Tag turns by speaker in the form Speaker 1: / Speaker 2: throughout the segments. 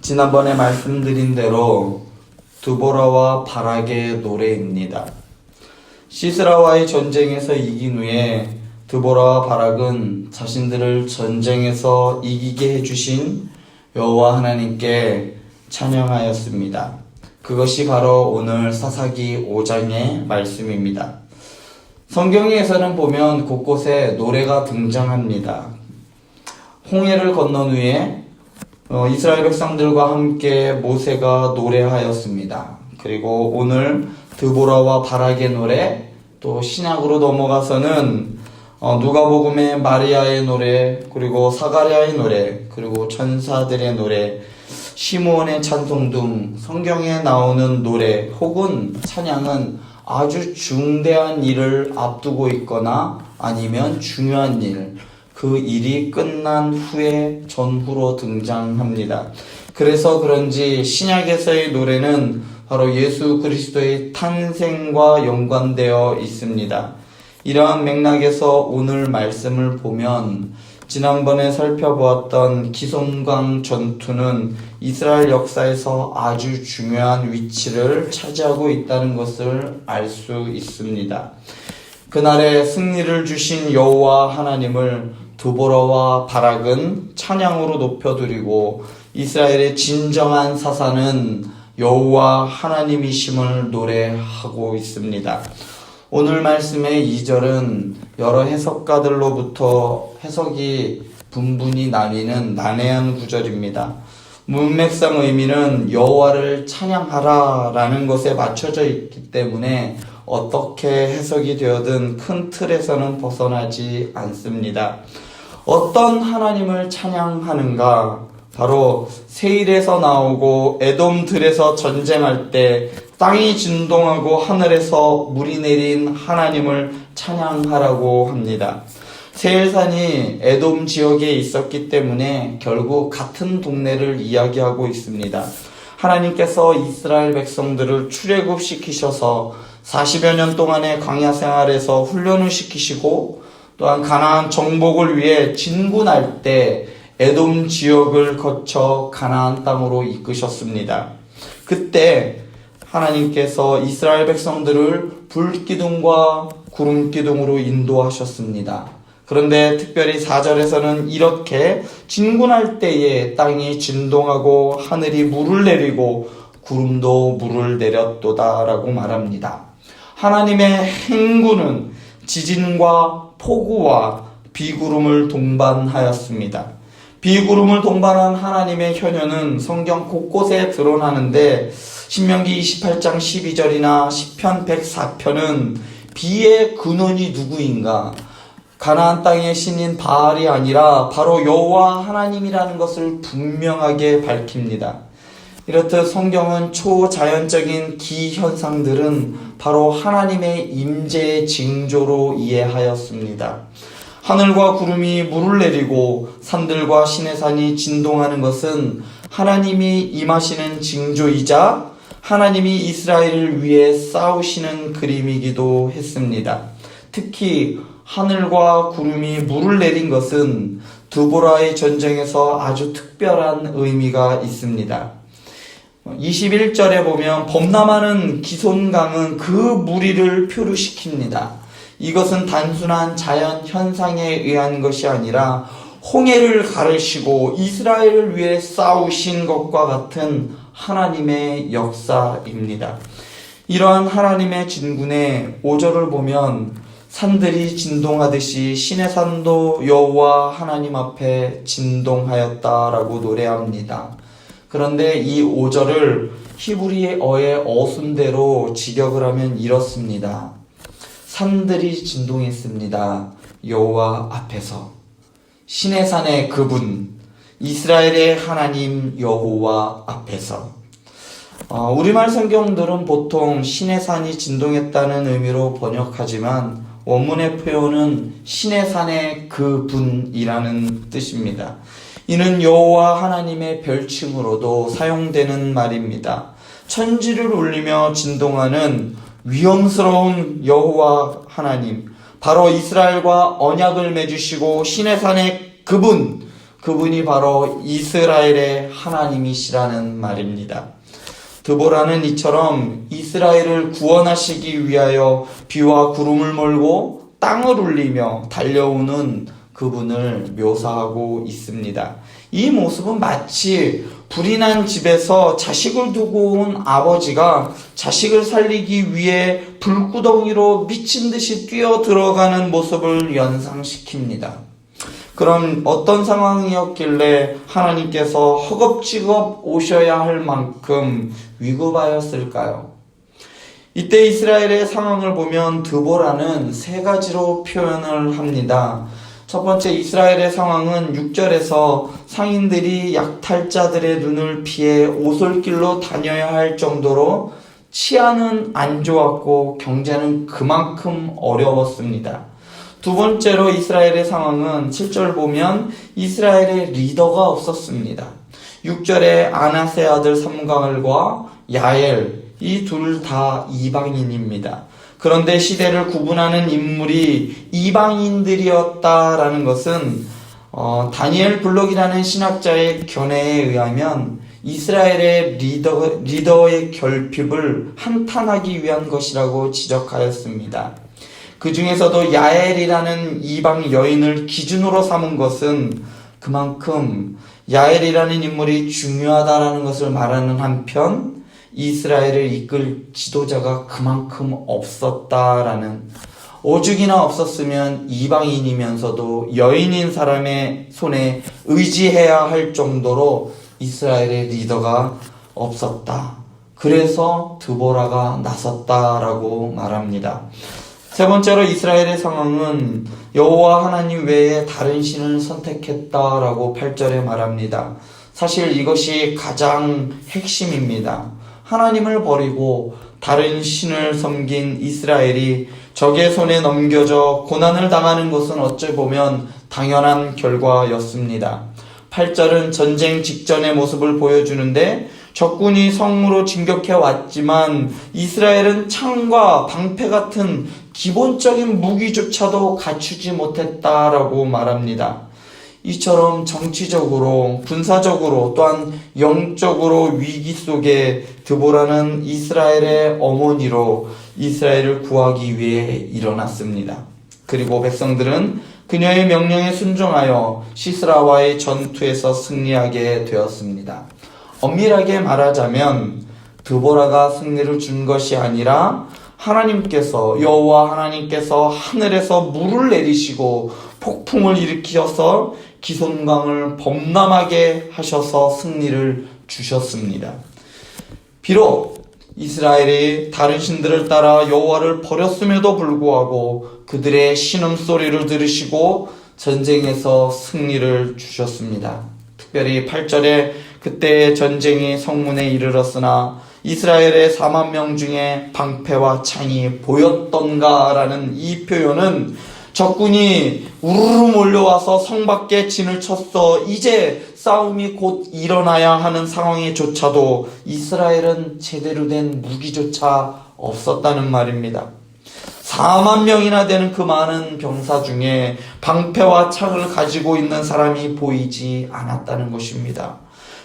Speaker 1: 지난번에 말씀드린 대로 드보라와 바락의 노래입니다. 시스라와의 전쟁에서 이긴 후에 드보라와 바락은 자신들을 전쟁에서 이기게 해주신 여호와 하나님께 찬양하였습니다. 그것이 바로 오늘 사사기 5장의 말씀입니다. 성경에서는 보면 곳곳에 노래가 등장합니다. 홍해를 건넌 후에 이스라엘 백성들과 함께 모세가 노래하였습니다. 그리고 오늘 드보라와 바락의 노래, 또 신약으로 넘어가서는 누가복음의 마리아의 노래, 그리고 사가랴의 노래, 그리고 천사들의 노래, 시므온의 찬송 등 성경에 나오는 노래 혹은 찬양은 아주 중대한 일을 앞두고 있거나 아니면 중요한 일, 그 일이 끝난 후에 전후로 등장합니다. 그래서 그런지 신약에서의 노래는 바로 예수 그리스도의 탄생과 연관되어 있습니다. 이러한 맥락에서 오늘 말씀을 보면 지난번에 살펴보았던 기손강 전투는 이스라엘 역사에서 아주 중요한 위치를 차지하고 있다는 것을 알 수 있습니다. 그날에 승리를 주신 여호와 하나님을 드보라와 바락은 찬양으로 높여드리고 이스라엘의 진정한 사사는 여호와 하나님이심을 노래하고 있습니다. 오늘 말씀의 2절은 여러 해석가들로부터 해석이 분분히 나뉘는 난해한 구절입니다. 문맥상 의미는 여호와를 찬양하라 라는 것에 맞춰져 있기 때문에 어떻게 해석이 되어든 큰 틀에서는 벗어나지 않습니다. 어떤 하나님을 찬양하는가? 바로 세일에서 나오고 에돔들에서 전쟁할 때 땅이 진동하고 하늘에서 물이 내린 하나님을 찬양하라고 합니다. 세일산이 에돔 지역에 있었기 때문에 결국 같은 동네를 이야기하고 있습니다. 하나님께서 이스라엘 백성들을 출애굽시키셔서 40여 년 동안의 광야 생활에서 훈련을 시키시고 또한 가나안 정복을 위해 진군할 때 에돔 지역을 거쳐 가나안 땅으로 이끄셨습니다. 그때 하나님께서 이스라엘 백성들을 불기둥과 구름기둥으로 인도하셨습니다. 그런데 특별히 4절에서는 이렇게 진군할 때에 땅이 진동하고 하늘이 물을 내리고 구름도 물을 내렸도다 라고 말합니다. 하나님의 행군은 지진과 폭우와 비구름을 동반하였습니다. 비구름을 동반한 하나님의 현현은 성경 곳곳에 드러나는데 신명기 28장 12절이나 시편 104편은 비의 근원이 누구인가? 가나안 땅의 신인 바알이 아니라 바로 여호와 하나님이라는 것을 분명하게 밝힙니다. 이렇듯 성경은 초자연적인 기현상들은 바로 하나님의 임재의 징조로 이해하였습니다. 하늘과 구름이 물을 내리고 산들과 시내산이 진동하는 것은 하나님이 임하시는 징조이자 하나님이 이스라엘을 위해 싸우시는 그림이기도 했습니다. 특히 하늘과 구름이 물을 내린 것은 드보라의 전쟁에서 아주 특별한 의미가 있습니다. 21절에 보면 범람하는 기손강은 그 무리를 표류시킵니다. 이것은 단순한 자연 현상에 의한 것이 아니라 홍해를 가르시고 이스라엘을 위해 싸우신 것과 같은 하나님의 역사입니다. 이러한 하나님의 진군의 5절을 보면 산들이 진동하듯이 신의 산도 여호와 하나님 앞에 진동하였다라고 노래합니다. 그런데 이 5절을 히브리어의 어순대로 직역을 하면 이렇습니다. 산들이 진동했습니다. 여호와 앞에서. 신의 산의 그분, 이스라엘의 하나님 여호와 앞에서. 우리말 성경들은 보통 신의 산이 진동했다는 의미로 번역하지만 원문의 표현은 신의 산의 그분이라는 뜻입니다. 이는 여호와 하나님의 별칭으로도 사용되는 말입니다. 천지를 울리며 진동하는 위엄스러운 여호와 하나님, 바로 이스라엘과 언약을 맺으시고 신의 산의 그분, 그분이 바로 이스라엘의 하나님이시라는 말입니다. 드보라는 이처럼 이스라엘을 구원하시기 위하여 비와 구름을 몰고 땅을 울리며 달려오는 그분을 묘사하고 있습니다. 이 모습은 마치 불이 난 집에서 자식을 두고 온 아버지가 자식을 살리기 위해 불구덩이로 미친 듯이 뛰어 들어가는 모습을 연상시킵니다. 그럼 어떤 상황이었길래 하나님께서 허겁지겁 오셔야 할 만큼 위급하였을까요? 이때 이스라엘의 상황을 보면 드보라는 세 가지로 표현을 합니다. 첫 번째, 이스라엘의 상황은 6절에서 상인들이 약탈자들의 눈을 피해 오솔길로 다녀야 할 정도로 치안은 안 좋았고 경제는 그만큼 어려웠습니다. 두 번째로 이스라엘의 상황은 7절 보면 이스라엘의 리더가 없었습니다. 6절에 아나세 아들 삼갈과 야엘, 이 둘 다 이방인입니다. 그런데 시대를 구분하는 인물이 이방인들이었다라는 것은 다니엘 블록이라는 신학자의 견해에 의하면 이스라엘의 리더의 결핍을 한탄하기 위한 것이라고 지적하였습니다. 그 중에서도 야엘이라는 이방 여인을 기준으로 삼은 것은 그만큼 야엘이라는 인물이 중요하다라는 것을 말하는 한편 이스라엘을 이끌 지도자가 그만큼 없었다라는, 오죽이나 없었으면 이방인이면서도 여인인 사람의 손에 의지해야 할 정도로 이스라엘의 리더가 없었다. 그래서 드보라가 나섰다라고 말합니다. 세 번째로 이스라엘의 상황은 여호와 하나님 외에 다른 신을 선택했다라고 8절에 말합니다. 사실 이것이 가장 핵심입니다. 하나님을 버리고 다른 신을 섬긴 이스라엘이 적의 손에 넘겨져 고난을 당하는 것은 어찌 보면 당연한 결과였습니다. 8절은 전쟁 직전의 모습을 보여주는데 적군이 성으로 진격해 왔지만 이스라엘은 창과 방패 같은 기본적인 무기조차도 갖추지 못했다라고 말합니다. 이처럼 정치적으로, 군사적으로, 또한 영적으로 위기 속에 드보라는 이스라엘의 어머니로 이스라엘을 구하기 위해 일어났습니다. 그리고 백성들은 그녀의 명령에 순종하여 시스라와의 전투에서 승리하게 되었습니다. 엄밀하게 말하자면 드보라가 승리를 준 것이 아니라 여호와 하나님께서 하늘에서 물을 내리시고 폭풍을 일으키셔서 기손강을 범람하게 하셔서 승리를 주셨습니다. 비록 이스라엘이 다른 신들을 따라 여호와를 버렸음에도 불구하고 그들의 신음소리를 들으시고 전쟁에서 승리를 주셨습니다. 특별히 8절에 그때의 전쟁이 성문에 이르렀으나 이스라엘의 4만 명 중에 방패와 창이 보였던가라는 이 표현은 적군이 우르르 몰려와서 성 밖에 진을 쳤어 이제 싸움이 곧 일어나야 하는 상황에조차도 이스라엘은 제대로 된 무기조차 없었다는 말입니다. 4만 명이나 되는 그 많은 병사 중에 방패와 창을 가지고 있는 사람이 보이지 않았다는 것입니다.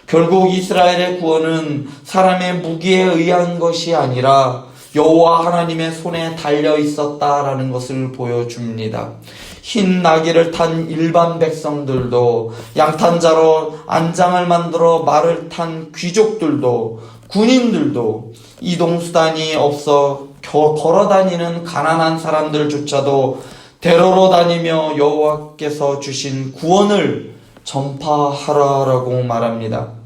Speaker 1: 결국 이스라엘의 구원은 사람의 무기에 의한 것이 아니라 여호와 하나님의 손에 달려 있었다라는 것을 보여줍니다. 흰 나귀를 탄 일반 백성들도, 양탄자로 안장을 만들어 말을 탄 귀족들도, 군인들도, 이동수단이 없어 걸어다니는 가난한 사람들조차도 대로로 다니며 여호와께서 주신 구원을 전파하라라고 말합니다.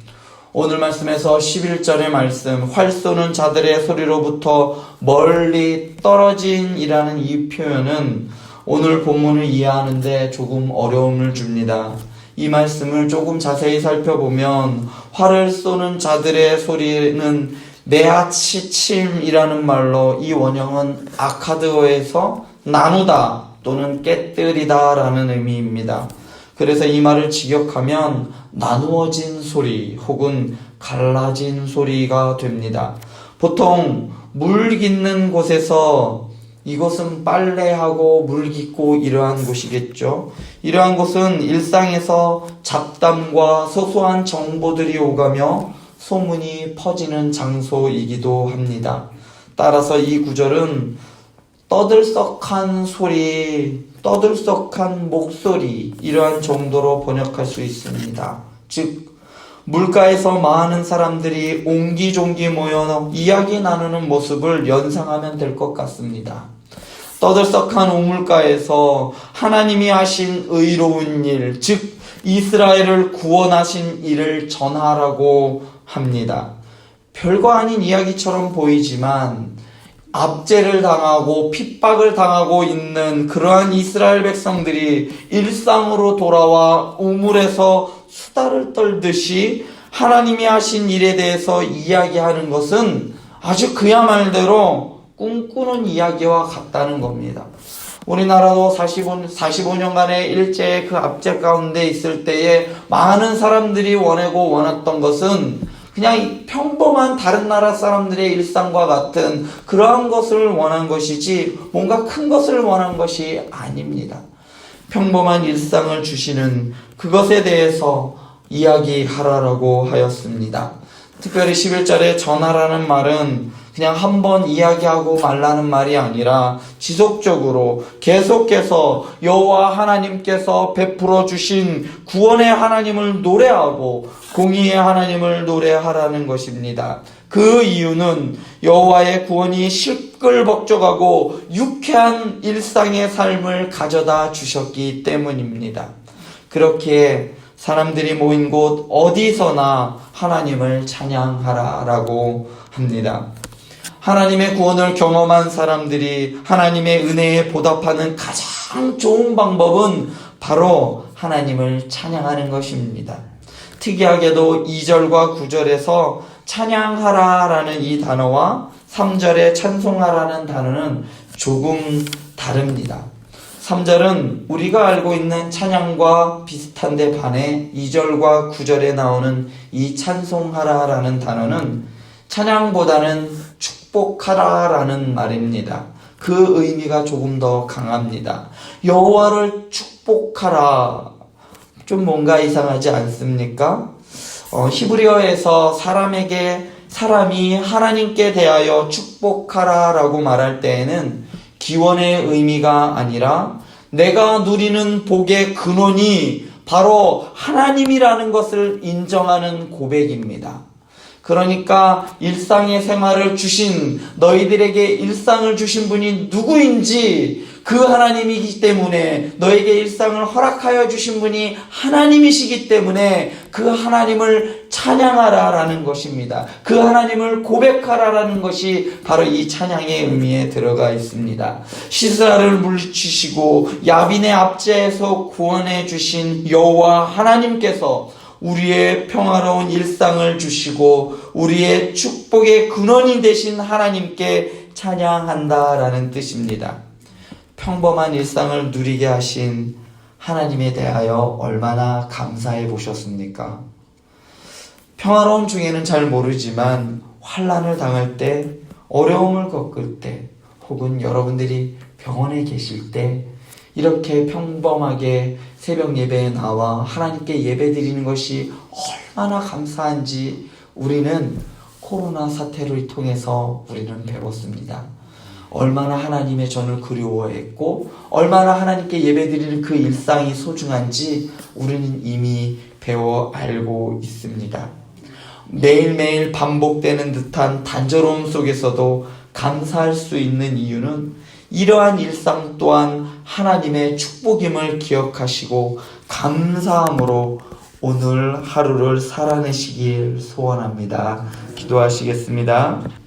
Speaker 1: 오늘 말씀에서 11절의 말씀, 활 쏘는 자들의 소리로부터 멀리 떨어진 이라는 이 표현은 오늘 본문을 이해하는데 조금 어려움을 줍니다. 이 말씀을 조금 자세히 살펴보면 활을 쏘는 자들의 소리는 메아치침이라는 말로 이 원형은 아카드어에서 나누다 또는 깨뜨리다 라는 의미입니다. 그래서 이 말을 직역하면 나누어진 소리 혹은 갈라진 소리가 됩니다. 보통 물 깃는 곳에서 이곳은 빨래하고 물 깃고 이러한 곳이겠죠. 이러한 곳은 일상에서 잡담과 소소한 정보들이 오가며 소문이 퍼지는 장소이기도 합니다. 따라서 이 구절은 떠들썩한 소리, 떠들썩한 목소리 이러한 정도로 번역할 수 있습니다. 즉 물가에서 많은 사람들이 옹기종기 모여 이야기 나누는 모습을 연상하면 될 것 같습니다. 떠들썩한 우물가에서 하나님이 하신 의로운 일, 즉 이스라엘을 구원하신 일을 전하라고 합니다. 별거 아닌 이야기처럼 보이지만 압제를 당하고 핍박을 당하고 있는 그러한 이스라엘 백성들이 일상으로 돌아와 우물에서 수다를 떨듯이 하나님이 하신 일에 대해서 이야기하는 것은 아주 그야말로 꿈꾸는 이야기와 같다는 겁니다. 우리나라도 45년간의 일제의 그 압제 가운데 있을 때에 많은 사람들이 원하고 원했던 것은 그냥 평범한 다른 나라 사람들의 일상과 같은 그러한 것을 원한 것이지 뭔가 큰 것을 원한 것이 아닙니다. 평범한 일상을 주시는 그것에 대해서 이야기하라라고 하였습니다. 특별히 11절에 전하라는 말은 그냥 한번 이야기하고 말라는 말이 아니라 지속적으로 계속해서 여호와 하나님께서 베풀어 주신 구원의 하나님을 노래하고 공의의 하나님을 노래하라는 것입니다. 그 이유는 여호와의 구원이 시끌벅적하고 유쾌한 일상의 삶을 가져다 주셨기 때문입니다. 그렇게 사람들이 모인 곳 어디서나 하나님을 찬양하라라고 합니다. 하나님의 구원을 경험한 사람들이 하나님의 은혜에 보답하는 가장 좋은 방법은 바로 하나님을 찬양하는 것입니다. 특이하게도 2절과 9절에서 찬양하라라는 이 단어와 3절에 찬송하라는 단어는 조금 다릅니다. 3절은 우리가 알고 있는 찬양과 비슷한데 반해 2절과 9절에 나오는 이 찬송하라라는 단어는 찬양보다는 축복하라라는 말입니다. 그 의미가 조금 더 강합니다. 여호와를 축복하라. 좀 뭔가 이상하지 않습니까? 히브리어에서 사람이 하나님께 대하여 축복하라라고 말할 때에는 기원의 의미가 아니라 내가 누리는 복의 근원이 바로 하나님이라는 것을 인정하는 고백입니다. 그러니까 일상의 생활을 주신 너희들에게 일상을 주신 분이 누구인지 그 하나님이기 때문에 너에게 일상을 허락하여 주신 분이 하나님이시기 때문에 그 하나님을 찬양하라라는 것입니다. 그 하나님을 고백하라라는 것이 바로 이 찬양의 의미에 들어가 있습니다. 시스라를 물리치시고 야빈의 압제에서 구원해 주신 여호와 하나님께서 우리의 평화로운 일상을 주시고 우리의 축복의 근원이 되신 하나님께 찬양한다라는 뜻입니다. 평범한 일상을 누리게 하신 하나님에 대하여 얼마나 감사해 보셨습니까? 평화로움 중에는 잘 모르지만 환난을 당할 때, 어려움을 겪을 때, 혹은 여러분들이 병원에 계실 때 이렇게 평범하게 새벽 예배에 나와 하나님께 예배 드리는 것이 얼마나 감사한지 우리는 코로나 사태를 통해서 우리는 배웠습니다. 얼마나 하나님의 전을 그리워했고 얼마나 하나님께 예배 드리는 그 일상이 소중한지 우리는 이미 배워 알고 있습니다. 매일매일 반복되는 듯한 단조로움 속에서도 감사할 수 있는 이유는 이러한 일상 또한 하나님의 축복임을 기억하시고 감사함으로 오늘 하루를 살아내시길 소원합니다. 기도하시겠습니다.